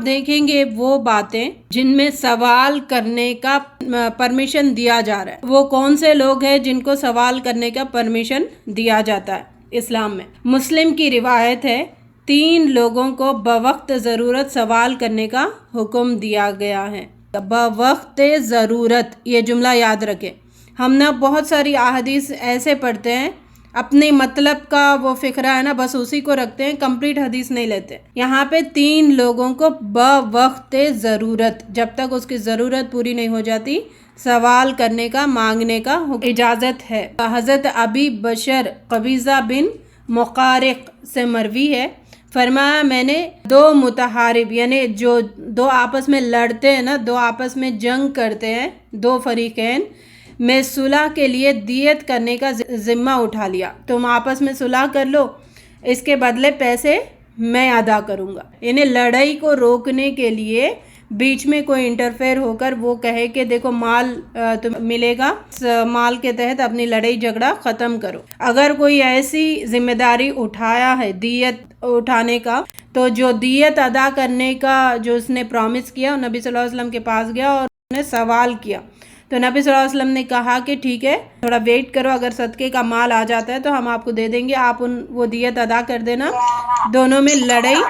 دیکھیں گے وہ باتیں جن میں سوال کرنے کا پرمیشن دیا جا رہا ہے۔ وہ کون سے لوگ ہیں جن کو سوال کرنے کا پرمیشن دیا جاتا ہے اسلام میں؟ مسلم کی روایت ہے 3 لوگوں کو بوقت ضرورت سوال کرنے کا حکم دیا گیا ہے۔ بوقت ضرورت، یہ جملہ یاد رکھیں۔ ہم نا بہت ساری احادیث ایسے پڑھتے ہیں، اپنے مطلب کا وہ فقرہ ہے نا بس اسی کو رکھتے ہیں، کمپلیٹ حدیث نہیں لیتے۔ یہاں پہ 3 لوگوں کو بوقت ضرورت، جب تک اس کی ضرورت پوری نہیں ہو جاتی، سوال کرنے کا، مانگنے کا اجازت ہے۔ حضرت ابی بشر قبیصہ بن مقارق سے مروی ہے، فرمایا میں نے 2 متحارب یعنی جو 2 آپس میں لڑتے ہیں نا، 2 آپس میں جنگ کرتے ہیں، 2 فریقین میں صلح کے لیے دیت کرنے کا ذمہ اٹھا لیا۔ تم آپس میں صلح کر لو، اس کے بدلے پیسے میں ادا کروں گا۔ یعنی لڑائی کو روکنے کے لیے بیچ میں کوئی انٹرفیئر ہو کر وہ کہے کہ دیکھو مال تمہیں ملے گا، مال کے تحت اپنی لڑائی جھگڑا ختم کرو۔ اگر کوئی ایسی ذمہ داری اٹھایا ہے دیت اٹھانے کا، تو جو دیت ادا کرنے کا جو اس نے پرومس کیا، نبی صلی اللہ علیہ وسلم کے پاس گیا اور انہوں نے سوال کیا، تو نبی صلی اللہ علیہ وسلم نے کہا کہ ٹھیک ہے تھوڑا ویٹ کرو، اگر صدقے کا مال آ جاتا ہے تو ہم آپ کو دے دیں گے، آپ وہ دیت ادا کر دینا، دونوں میں لڑائی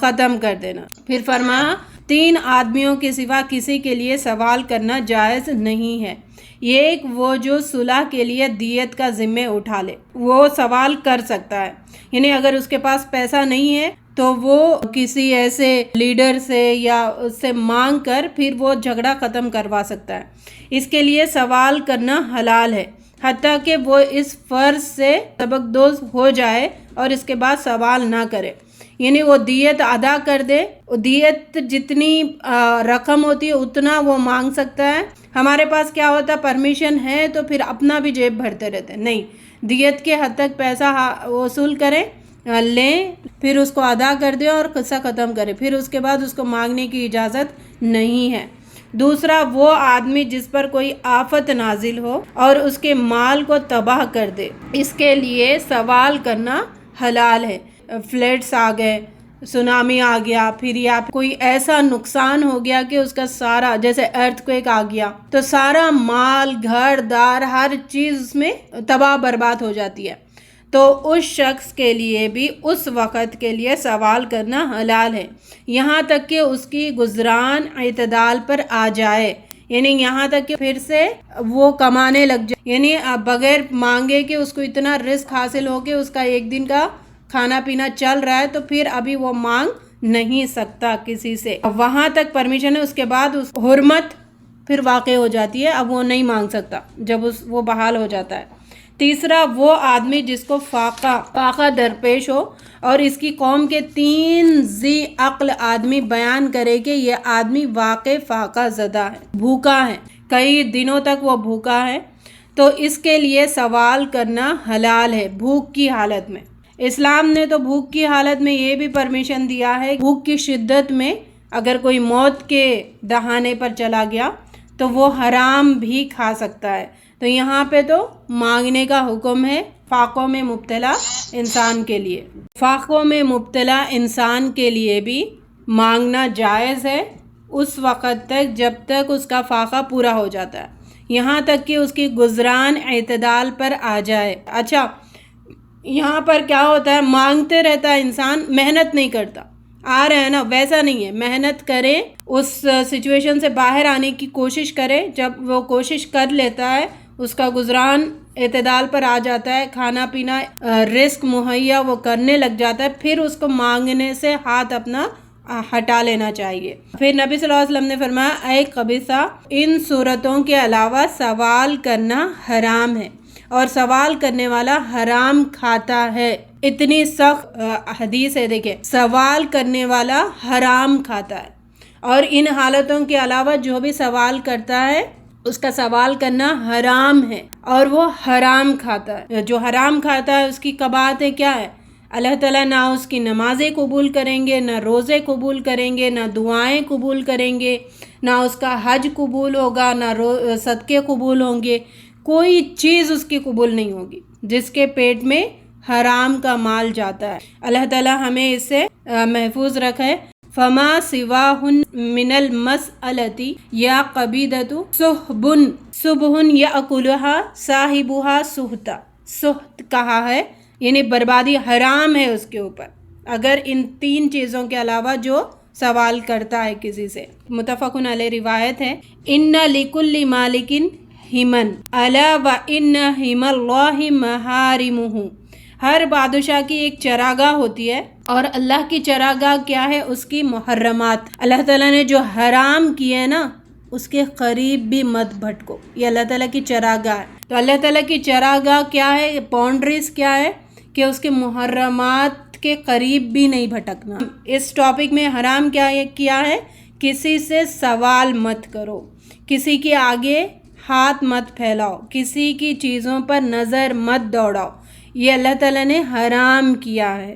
ختم کر دینا۔ پھر فرمایا 3 آدمیوں کے سوا کسی کے لیے سوال کرنا جائز نہیں ہے۔ ایک وہ جو صلح کے لیے دیت کا ذمہ اٹھا لے، وہ سوال کر سکتا ہے، یعنی اگر اس کے پاس پیسہ نہیں ہے تو وہ کسی ایسے لیڈر سے یا اس سے مانگ کر پھر وہ جھگڑا ختم کروا سکتا ہے۔ اس کے لیے سوال کرنا حلال ہے، حتیٰ کہ وہ اس فرض سے سبکدوش ہو جائے اور اس کے بعد سوال نہ کرے، یعنی وہ دیت ادا کر دے، دیت جتنی رقم ہوتی ہے اتنا وہ مانگ سکتا ہے۔ ہمارے پاس کیا ہوتا ہے، پرمیشن ہے تو پھر اپنا بھی جیب بھرتے رہتے ہیں، نہیں، دیت کے حد تک پیسہ وصول کریں، لیں، پھر اس کو ادا کر دیں اور قصہ ختم کریں، پھر اس کے بعد اس کو مانگنے کی اجازت نہیں ہے۔ دوسرا وہ آدمی جس پر کوئی آفت نازل ہو اور اس کے مال کو تباہ کر دے، اس کے لیے سوال کرنا حلال ہے۔ فلڈس آ گئے، سونامی آ گیا، پھر یا کوئی ایسا نقصان ہو گیا کہ اس کا سارا، جیسے ارتھ کویک آ گیا تو سارا مال، گھر دار، ہر چیز اس میں تباہ برباد ہو جاتی ہے، تو اس شخص کے لیے بھی اس وقت کے لیے سوال کرنا حلال ہے، یہاں تک کہ اس کی گزران اعتدال پر آ جائے، یعنی یہاں تک کہ پھر سے وہ کمانے لگ جائے، یعنی بغیر مانگے کہ اس کو اتنا رزق حاصل ہو کہ اس کا ایک دن کا کھانا پینا چل رہا ہے، تو پھر ابھی وہ مانگ نہیں سکتا کسی سے، وہاں تک پرمیشن ہے، اس کے بعد اس حرمت پھر واقع ہو جاتی ہے، اب وہ نہیں مانگ سکتا جب وہ بحال ہو جاتا ہے۔ تیسرا وہ آدمی جس کو فاقہ درپیش ہو اور اس کی قوم کے 3 ذی عقل آدمی بیان کرے کہ یہ آدمی واقع فاقہ زدہ ہے، بھوکا ہے، کئی دنوں تک وہ بھوکا ہے، تو اس کے لیے سوال کرنا حلال ہے بھوک کی حالت میں۔ اسلام نے تو بھوک کی حالت میں یہ بھی پرمیشن دیا ہے، بھوک کی شدت میں اگر کوئی موت کے دہانے پر چلا گیا تو وہ حرام بھی کھا سکتا ہے، تو یہاں پہ تو مانگنے کا حکم ہے فاقوں میں مبتلا انسان کے لیے۔ فاقوں میں مبتلا انسان کے لیے بھی مانگنا جائز ہے اس وقت تک جب تک اس کا فاقہ پورا ہو جاتا ہے، یہاں تک کہ اس کی گزران اعتدال پر آ جائے۔ اچھا، یہاں پر کیا ہوتا ہے، مانگتے رہتا ہے انسان، محنت نہیں کرتا، آ رہے ہیں نا، ویسا نہیں ہے، محنت کرے، اس سچویشن سے باہر آنے کی کوشش کرے، جب وہ کوشش کر لیتا ہے، اس کا گزران اعتدال پر آ جاتا ہے، کھانا پینا رزق مہیا وہ کرنے لگ جاتا ہے، پھر اس کو مانگنے سے ہاتھ اپنا ہٹا لینا چاہیے۔ پھر نبی صلی اللہ علیہ وسلم نے فرمایا اے قبیصہ، ان صورتوں کے علاوہ سوال کرنا حرام ہے اور سوال کرنے والا حرام کھاتا ہے۔ اتنی سخت حدیث ہے، دیکھیں، سوال کرنے والا حرام کھاتا ہے، اور ان حالتوں کے علاوہ جو بھی سوال کرتا ہے اس کا سوال کرنا حرام ہے اور وہ حرام کھاتا ہے۔ جو حرام کھاتا ہے اس کی قباحتیں کیا ہے، اللہ تعالیٰ نہ اس کی نمازیں قبول کریں گے، نہ روزے قبول کریں گے، نہ دعائیں قبول کریں گے، نہ اس کا حج قبول ہوگا، نہ صدقے قبول ہوں گے، کوئی چیز اس کی قبول نہیں ہوگی جس کے پیٹ میں حرام کا مال جاتا ہے۔ اللہ تعالیٰ ہمیں اس سے محفوظ رکھے۔ فما سواہن من المسألتی یا قبیدۃ صبح یأکلها صاحبها سہتا، سہت کہا ہے یعنی بربادی حرام ہے اس کے اوپر اگر ان 3 چیزوں کے علاوہ جو سوال کرتا ہے کسی سے۔ متفقن علیہ روایت ہے، ان لکل مالک ہمن الا وان ہم اللہ محارمہ، ہر بادشاہ کی ایک چراگاہ ہوتی ہے اور اللہ کی چراگاہ کیا ہے؟ اس کی محرمات، اللہ تعالیٰ نے جو حرام کیے ہیں نا اس کے قریب بھی مت بھٹکو، یہ اللہ تعالیٰ کی چراگاہ ہے۔ تو اللہ تعالیٰ کی چراگاہ کیا ہے؟ باؤنڈریز کیا ہے کہ اس کے محرمات کے قریب بھی نہیں بھٹکنا۔ اس ٹاپک میں حرام کیا ہے؟ کسی سے سوال مت کرو، کسی کے آگے ہاتھ مت پھیلاؤ، کسی کی چیزوں پر نظر مت دوڑاؤ، یہ اللہ تعالیٰ نے حرام کیا ہے۔